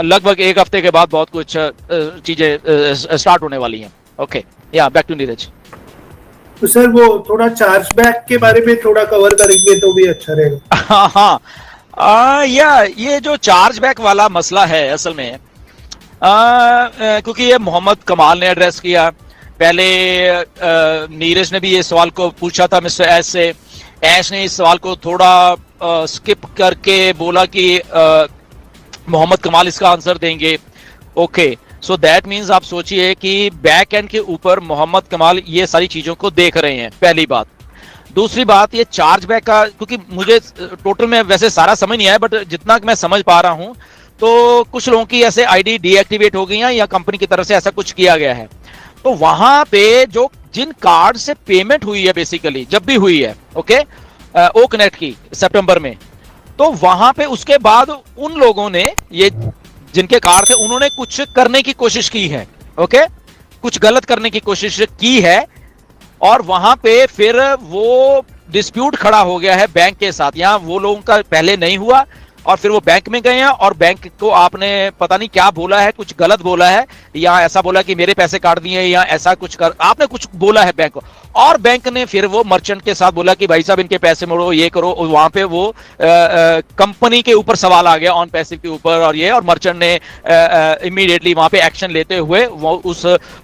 लगभग एक हफ्ते के बाद बहुत कुछ चीजें स्टार्ट होने वाली हैं। ओके, या बैक टू नीरज। तो सर वो थोड़ा चार्ज बैक के बारे में थोड़ा कवर करेंगे तो भी अच्छा रहेगा। हाँ हाँ, या ये जो चार्ज बैक वाला मसला है असल में, क्योंकि ये मोहम्मद कमाल ने एड्रेस किया पहले, नीरज ने भी ये सवाल को पूछा था मिस्टर ऐश से, ऐश ने इस सवाल को थोड़ा स्किप करके बोला कि मोहम्मद कमाल इसका आंसर देंगे। ओके, सो दैट मीन्स आप सोचिए कि बैक एंड के ऊपर मोहम्मद कमाल ये सारी चीजों को देख रहे हैं, पहली बात। दूसरी बात, ये चार्ज बैक का, क्योंकि मुझे टोटल में वैसे सारा समझ नहीं आया, बट जितना मैं समझ पा रहा हूं तो कुछ लोगों की ऐसे आईडी डीएक्टिवेट हो गई है या कंपनी की तरफ से ऐसा कुछ किया गया है। तो वहां पे जो जिन कार्ड से पेमेंट हुई है बेसिकली, जब भी हुई है, ओके, ओकनेट की सितंबर में, तो वहां पे उसके बाद उन लोगों ने, ये जिनके कार्ड थे, उन्होंने कुछ करने की कोशिश की है, ओके, कुछ गलत करने की कोशिश की है, और वहां पे फिर वो डिस्प्यूट खड़ा हो गया है बैंक के साथ। यहां वो लोगों का पहले नहीं हुआ और फिर वो बैंक में गए हैं और बैंक को आपने पता नहीं क्या बोला है, कुछ गलत बोला है, या ऐसा बोला कि मेरे पैसे काट दिए, या ऐसा कुछ कर आपने कुछ बोला है बैंक को, और बैंक ने फिर वो मर्चेंट के साथ बोला कि भाई साहब इनके पैसे मोड़ो, ये करो। वहां पे वो कंपनी के ऊपर सवाल आ गया, ऑन पैसिव के ऊपर, और ये, और मर्चेंट ने इमीडिएटली वहां पे एक्शन लेते हुए वो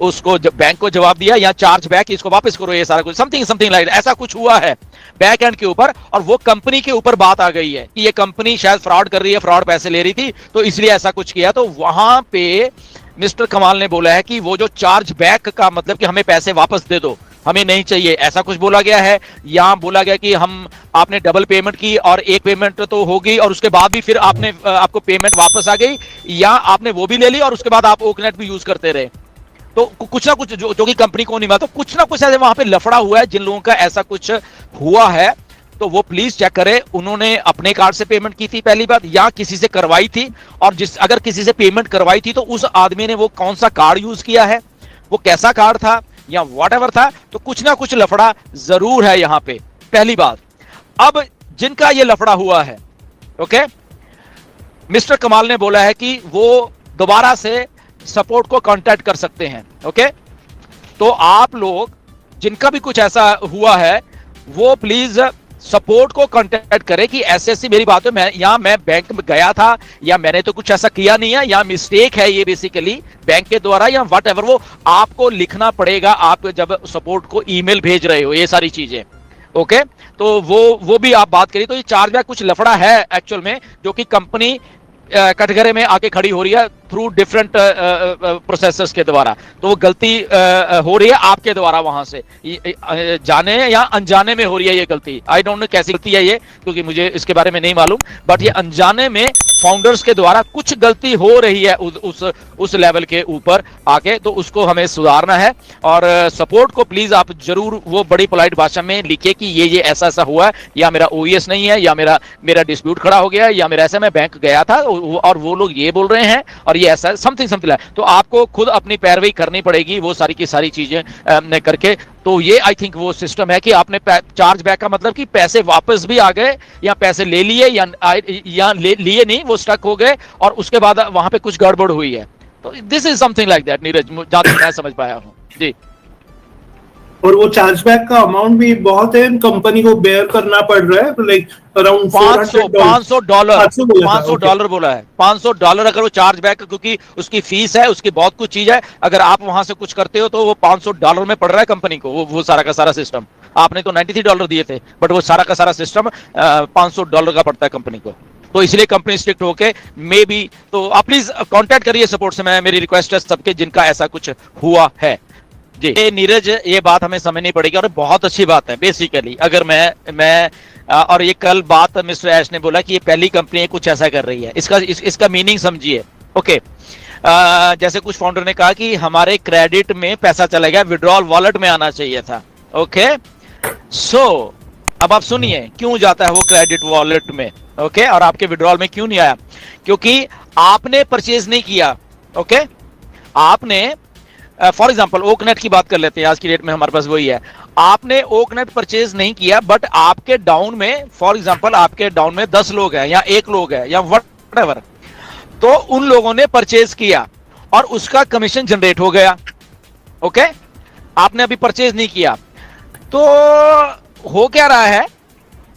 उसको बैंक को जवाब दिया, या चार्ज बैक, इसको वापस करो, ये सारा कुछ समथिंग लाइक ऐसा कुछ हुआ है बैक एंड के ऊपर। और वो कंपनी के ऊपर बात आ गई है कि ये कंपनी शायद फ्रॉड कर रही है, फ्रॉड पैसे ले रही थी, तो इसलिए ऐसा कुछ किया। तो वहां पे मिस्टर कमाल ने बोला है कि वो जो चार्ज बैक का मतलब कि हमें पैसे वापस दे दो, हमें नहीं चाहिए, ऐसा कुछ बोला गया है। या बोला गया कि हम आपने डबल पेमेंट की और एक पेमेंट तो हो गई और उसके बाद भी फिर आपको पेमेंट वापस आ गई, या आपने वो भी ले ली और उसके बाद आप ओकनेट भी यूज करते रहे। तो कुछ ना कुछ जो कि कंपनी को नहीं मिला, तो कुछ ना कुछ ऐसे वहां पे लफड़ा हुआ है। जिन लोगों का ऐसा कुछ हुआ है तो वो प्लीज चेक करें, उन्होंने अपने कार्ड से पेमेंट की थी पहली बात, या किसी से करवाई थी, और अगर किसी से पेमेंट करवाई थी तो उस आदमी ने वो कौन सा कार्ड यूज किया है, वो कैसा कार्ड था, या व्हाटएवर था। तो कुछ ना कुछ लफड़ा जरूर है यहां पे, पहली बात। अब जिनका ये लफड़ा हुआ है, ओके, मिस्टर कमाल ने बोला है कि वो दोबारा से सपोर्ट को कांटेक्ट कर सकते हैं, ओके। तो आप लोग जिनका भी कुछ ऐसा हुआ है वो प्लीज सपोर्ट को कांटेक्ट करें कि ऐसी मेरी बात है, मैं बैंक में गया था, या मैंने तो कुछ ऐसा किया नहीं है, या मिस्टेक है ये बेसिकली बैंक के द्वारा, या व्हाटएवर। वो आपको लिखना पड़ेगा, आप जब सपोर्ट को ईमेल भेज रहे हो, ये सारी चीजें, ओके। तो वो भी आप बात करिए। तो ये चार्ज बैक कुछ लफड़ा है एक्चुअल में, जो कि कंपनी कटघरे में आके खड़ी हो रही है थ्रू डिफरेंट प्रोसेसर्स के द्वारा। तो वो गलती हो रही है आपके द्वारा, वहां से जाने या अनजाने में हो रही है ये गलती। आई डोंट नो कैसी गलती है ये, क्योंकि मुझे इसके बारे में नहीं मालूम, बट ये अनजाने में फाउंडर्स के द्वारा कुछ गलती हो रही है उस लेवल के ऊपर आके। तो उसको हमें सुधारना है, और सपोर्ट को प्लीज आप जरूर वो बड़ी पोलाइट भाषा में लिखिए कि ये ऐसा ऐसा हुआ है, या मेरा ओईएस नहीं है, या मेरा डिस्प्यूट खड़ा हो गया है, या मेरा ऐसा मैं बैंक गया था और वो लोग ये बोल रहे हैं, और ये ऐसा समथिंग लाइक। तो आपको खुद अपनी पैरवी करनी पड़ेगी वो सारी की सारी चीजें करके। तो ये आई थिंक वो सिस्टम है कि आपने चार्ज बैक का मतलब कि पैसे वापस भी आ गए, या पैसे ले लिए, या लिए नहीं, वो स्टक हो गए, और उसके बाद वहां पे कुछ गड़बड़ हुई है। तो this is something like that Neeraj, जहां तक मैं समझ पाया हूं जी। और वो चार्जबैक का अमाउंट भी बहुत है, कंपनी को बेयर करना पड़ रहा है, लाइक अराउंड $500 बोला है, $500 अगर वो चार्ज बैक, क्योंकि उसकी फीस है, उसकी बहुत कुछ चीज है। अगर आप वहां से कुछ करते हो तो वो $500 में पड़ रहा है कंपनी को, वो सारा का सारा सिस्टम। आपने तो $93 दिए थे, बट वो सारा का सारा सिस्टम $500 का पड़ता है कंपनी को। तो इसलिए कंपनी स्ट्रिक्ट होके मे बी, तो आप प्लीज कांटेक्ट करिए सपोर्ट से, मेरी रिक्वेस्ट है सबके जिनका ऐसा कुछ हुआ है जी। नीरज, ये बात हमें समझनी पड़ेगी, और बहुत अच्छी बात है बेसिकली। अगर मैं और ये कल बात मिस्टर ऐश ने बोला कि ये पहली कंपनी कुछ ऐसा कर रही है, इसका मीनिंग समझिए, ओके। जैसे कुछ फाउंडर ने कहा कि हमारे क्रेडिट में पैसा चला गया, विड्रॉल वॉलेट में आना चाहिए था, ओके। सो अब आप सुनिए क्यों जाता है वो क्रेडिट वॉलेट में, ओके, और आपके विड्रॉल में क्यों नहीं आया? क्योंकि आपने परचेज नहीं किया, ओके। आपने फॉर एग्जाम्पल ओकनेट की बात कर लेते हैं, आज की डेट में हमारे पास वही है। आपने ओकनेट परचेज नहीं किया, बट आपके डाउन में, फॉर एग्जांपल आपके डाउन में 10 लोग हैं या 1 लोग है या व्हाटएवर, तो उन लोगों ने परचेज किया और उसका कमीशन जनरेट हो गया। ओके, आपने अभी परचेज नहीं किया, तो हो क्या रहा है,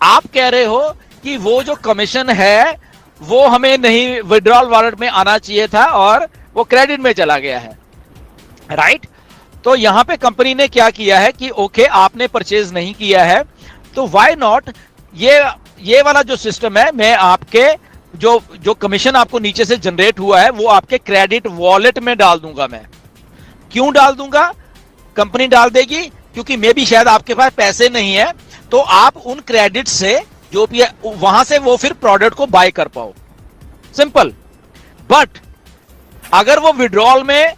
आप कह रहे हो कि वो जो कमीशन है वो हमें नहीं विड्रॉल वॉलेट में आना चाहिए था और वो क्रेडिट में चला गया है, राइट? तो यहां पे कंपनी ने क्या किया है कि ओके, आपने परचेज नहीं किया है, तो व्हाई नॉट ये वाला जो सिस्टम है, मैं आपके जो कमीशन आपको नीचे से जनरेट हुआ है वो आपके क्रेडिट वॉलेट में डाल दूंगा। मैं क्यों डाल दूंगा? कंपनी डाल देगी क्योंकि मे भी शायद आपके पास पैसे नहीं है, तो आप उन क्रेडिट से जो भी है वहां से वो फिर प्रोडक्ट को बाय कर पाओ, सिंपल। बट अगर वो विड्रॉल में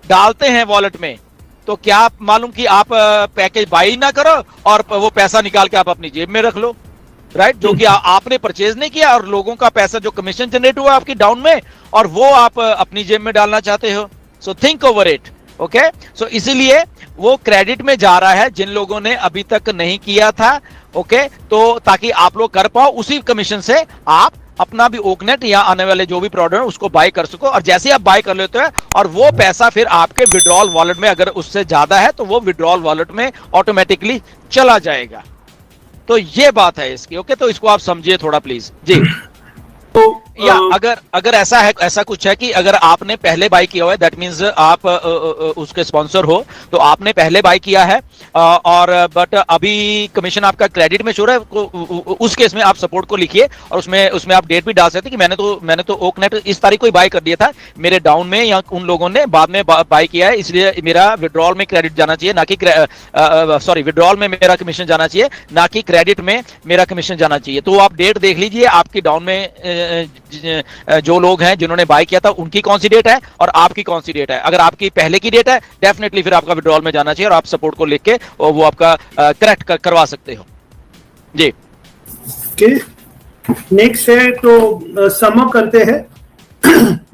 डालते हैं वॉलेट में, तो क्या आप मालूम कि आप पैकेज बाई ना करो और वो पैसा निकाल के आप अपनी जेब में रख लो, राइट? जो कि आपने परचेज नहीं किया और लोगों का पैसा जो कमीशन जनरेट हुआ आपकी डाउन में, और वो आप अपनी जेब में डालना चाहते हो। So think over it. Okay, so इसीलिए वो क्रेडिट में जा रहा है जिन लोगों ने अभी तक नहीं किया था। ओके, तो ताकि आप लोग कर पाओ, उसी कमीशन से आप अपना भी ओकनेट या आने वाले जो भी प्रोडक्ट है उसको बाय कर सको, और जैसे आप बाय कर लेते हैं और वो पैसा फिर आपके विड्रॉल वॉलेट में, अगर उससे ज्यादा है तो वो विड्रॉल वॉलेट में ऑटोमेटिकली चला जाएगा। तो ये बात है इसकी। ओके, तो इसको आप समझिए थोड़ा प्लीज जी। तो या अगर ऐसा है, ऐसा कुछ है कि अगर आपने पहले बाय किया हुआ है, दैट मींस आप उसके स्पॉन्सर हो, तो आपने पहले बाय किया है और बट अभी कमीशन आपका क्रेडिट में शो रहा है, उस केस में आप सपोर्ट को लिखिए और उसमें आप डेट भी डाल सकते हैं कि मैंने तो ओकनेट इस तारीख को ही बाय कर दिया था, मेरे डाउन में या उन लोगों ने बाद में बाय किया है, इसलिए मेरा विड्रॉल में क्रेडिट जाना चाहिए, ना कि सॉरी विड्रॉल में मेरा कमीशन जाना चाहिए, ना कि क्रेडिट में मेरा कमीशन जाना चाहिए। तो आप डेट देख लीजिए, आपकी डाउन में जो लोग हैं जिन्होंने बाय किया था उनकी कौन सी डेट है और आपकी कौन सी डेट है। अगर आपकी पहले की डेट है, डेफिनेटली फिर आपका विड्रॉल में जाना चाहिए और आप सपोर्ट को लिख के वो आपका करेक्ट करवा सकते हो जी। ओके, नेक्स्ट है, तो सम अप करते हैं।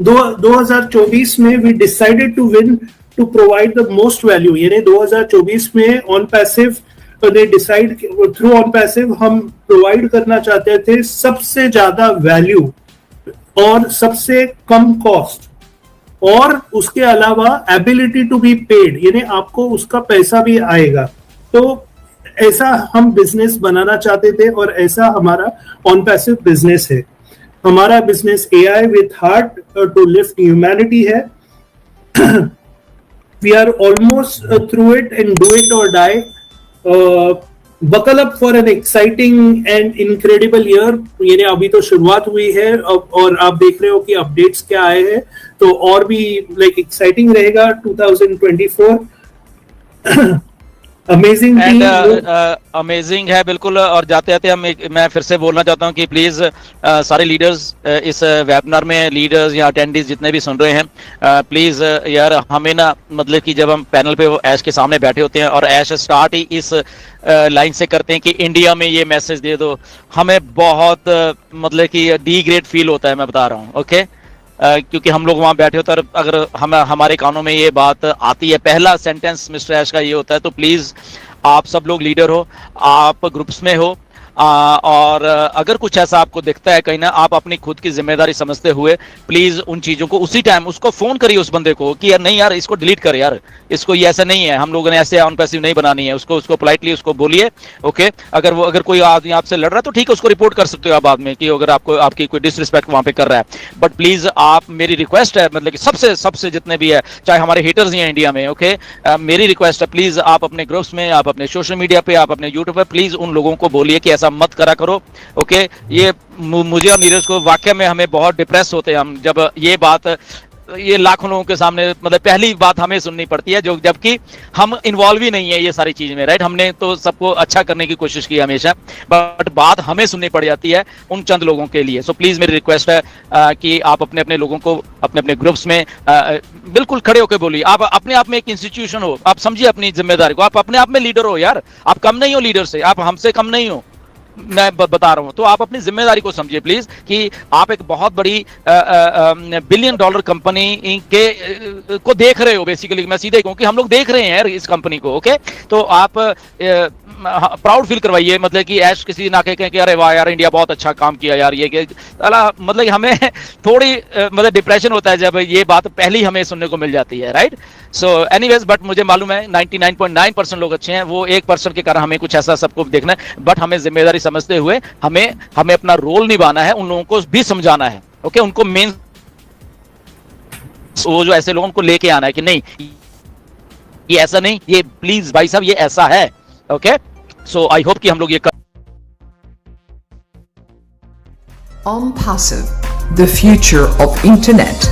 2024 में we decided to win to provide the most value, यानी 2024 में ऑन पैसिव ने डिसाइड थ्रू ऑन पैसिव हम प्रोवाइड करना चाहते थे सबसे ज्यादा वैल्यू और सबसे कम कॉस्ट, और उसके अलावा एबिलिटी टू बी पेड, यानी आपको उसका पैसा भी आएगा। तो ऐसा हम बिजनेस बनाना चाहते थे और ऐसा हमारा ऑन पैसिव बिजनेस है। हमारा business AI with heart to lift humanity है। We are almost through it and do it और die. Buckle up for an exciting and incredible year, यानी अभी तो शुरुआत हुई है और आप देख रहे हो कि अपडेट्स क्या आए हैं, तो और भी लाइक एक्साइटिंग रहेगा 2024। अमेजिंग अमेजिंग है बिल्कुल। और जाते जाते मैं फिर से बोलना चाहता हूं कि प्लीज सारे लीडर्स इस वेबिनार में, लीडर्स या अटेंडीज जितने भी सुन रहे हैं, प्लीज यार हमें ना, मतलब कि जब हम पैनल पे वो ऐश के सामने बैठे होते हैं और ऐश स्टार्ट ही इस लाइन से करते हैं कि इंडिया में ये मैसेज दे दो, हमें बहुत मतलब कि डी ग्रेड फील होता है, मैं बता रहा हूँ। ओके, क्योंकि हम लोग वहां बैठे होते हैं, अगर हमारे कानों में ये बात आती है, पहला सेंटेंस मिस्टर ऐश का ये होता है, तो प्लीज आप सब लोग लीडर हो, आप ग्रुप्स में हो, और अगर कुछ ऐसा आपको दिखता है कहीं ना, आप अपनी खुद की जिम्मेदारी समझते हुए प्लीज उन चीजों को उसी टाइम उसको फोन करिए उस बंदे को कि यार नहीं यार इसको डिलीट कर यार, इसको ये ऐसा नहीं है, हम लोगों ने ऐसे ऑन पैसिव नहीं बनानी है, उसको पोलाइटली उसको बोलिए। ओके, अगर कोई आदमी आपसे लड़ रहा है तो ठीक है, उसको रिपोर्ट कर सकते हो आप बाद में कि अगर आपकी कोई डिसरिस्पेक्ट वहां पे कर रहा है। बट प्लीज आप, मेरी रिक्वेस्ट है, मतलब कि सबसे जितने भी है, चाहे हमारे हेटर्स ही हैं इंडिया में, ओके, मेरी रिक्वेस्ट है, प्लीज आप अपने ग्रुप्स में, आप अपने सोशल मीडिया पे, आप अपने यूट्यूब पे प्लीज उन लोगों को बोलिए कि ऐसा मत करा करो। ओके, ये मुझे और नीरज को वाकई में हमें बहुत डिप्रेस होते हैं हम जब ये बात, ये लाखों लोगों के सामने, मतलब पहली बात हमें सुननी पड़ती है, जो जबकि हम इन्वॉल्व ही नहीं है ये सारी चीज में, राइट? हमने तो सबको अच्छा करने की कोशिश की हमेशा, बट बात हमें सुननी पड़ जाती है उन चंद लोगों के लिए। सो प्लीज मेरी रिक्वेस्ट है कि आप अपने अपने लोगों को अपने अपने ग्रुप्स में बिल्कुल खड़े होकर बोलिए। आप अपने आप में एक इंस्टीट्यूशन हो, आप समझिए अपनी जिम्मेदारी को, आप अपने आप में लीडर हो यार, आप कम नहीं हो लीडर से, आप हमसे कम नहीं हो। मैं बता रहा हूं, तो आप अपनी जिम्मेदारी को समझिए प्लीज कि आप एक बहुत बड़ी $billion कंपनी के को देख रहे हो। बेसिकली मैं सीधे कहूं कि हम लोग देख रहे हैं इस कंपनी को। ओके, तो आप प्राउड फील करवाइए, मतलब कि ऐश किसी ना कहें कि अरे वाह यार इंडिया बहुत अच्छा काम किया यार, ये मतलब हमें थोड़ी मतलब डिप्रेशन होता है जब ये बात पहली हमें सुनने को मिल जाती है, राइट। सो एनीवेज, बट मुझे मालूम है 99.9% लोग अच्छे हैं, वो 1% के कारण हमें कुछ ऐसा सबको देखना है, बट हमें जिम्मेदारी समझते हुए हमें अपना रोल निभाना है, उन लोगों को भी समझाना है। ओके, उनको मेन वो जो ऐसे लोगों को लेके आना है कि नहीं ये ऐसा नहीं, ये प्लीज भाई साहब ये ऐसा है। ओके, सो आई होप कि हम लोग ये OnPassive, the future of internet.